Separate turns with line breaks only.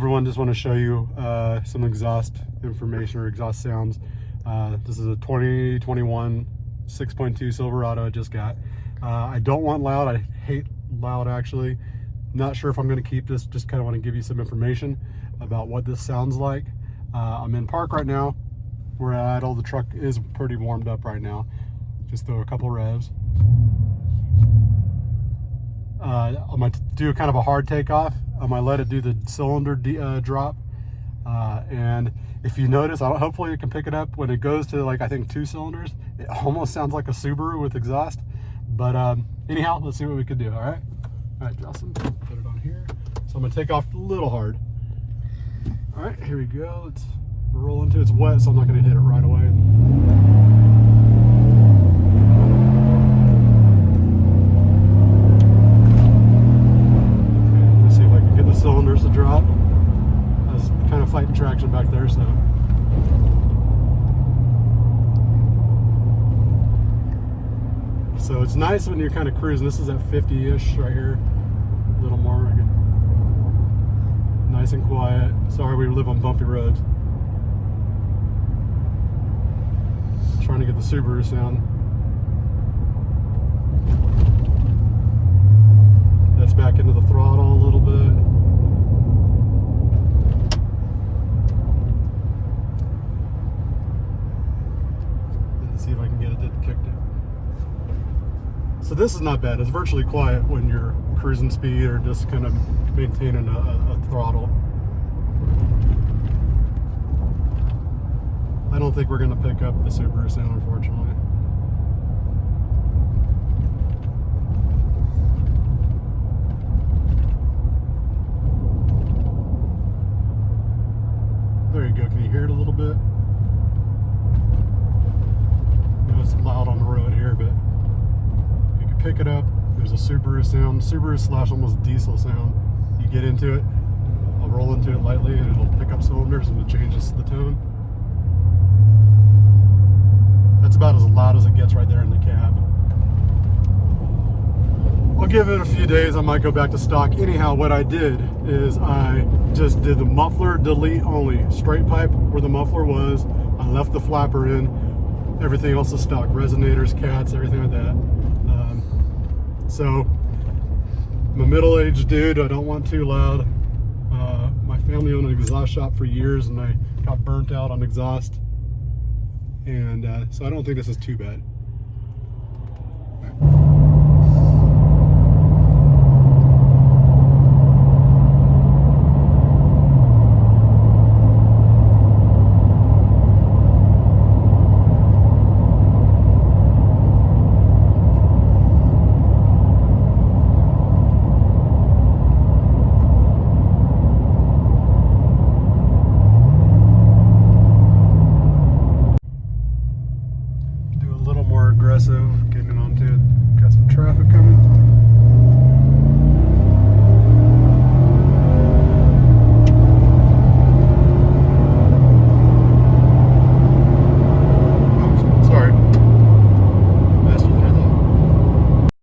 everyone, just want to show you some exhaust information or exhaust sounds. This is a 2021 6.2 Silverado I just got. I don't want loud. I hate loud, actually. Not sure if I'm going to keep this. Just kind of want to give you some information about what this sounds like. I'm in park right now. We're idle. The truck is pretty warmed up right now. Just throw a couple revs. I'm going to do kind of a hard takeoff. I'm going to let it do the cylinder drop. And if you notice, hopefully you can pick it up when it goes to, like, I think 2 cylinders. It almost sounds like a Subaru with exhaust. But anyhow, let's see what we can do. All right, Justin, put it on here. So I'm going to take off a little hard. All right, here we go. Let's roll into it. It's wet, so I'm not going to hit it right away. Cylinders to drop. I was kind of fighting traction back there, so it's nice when you're kind of cruising. This is at 50-ish right here, a little more nice and quiet. Sorry, we live on bumpy roads. Trying to get the Subaru sound. That's back into the throttle a little bit. See if I can get it kicked in. So this is not bad. It's virtually quiet when you're cruising speed or just kind of maintaining a throttle. I don't think we're going to pick up the Subaru sound, unfortunately. There you go. Can you hear it a little bit? It's loud on the road here, but you can pick it up. There's a Subaru sound, Subaru / almost diesel sound. You get into it, I'll roll into it lightly and it'll pick up cylinders and it changes the tone. That's about as loud as it gets right there in the cab. I'll give it a few days. I might go back to stock. Anyhow, what I did is I just did the muffler delete only. Straight pipe where the muffler was. I left the flapper in. Everything else is stock, resonators, cats, everything like that. So I'm a middle-aged dude. I don't want too loud. My family owned an exhaust shop for years, and I got burnt out on exhaust. And so I don't think this is too bad.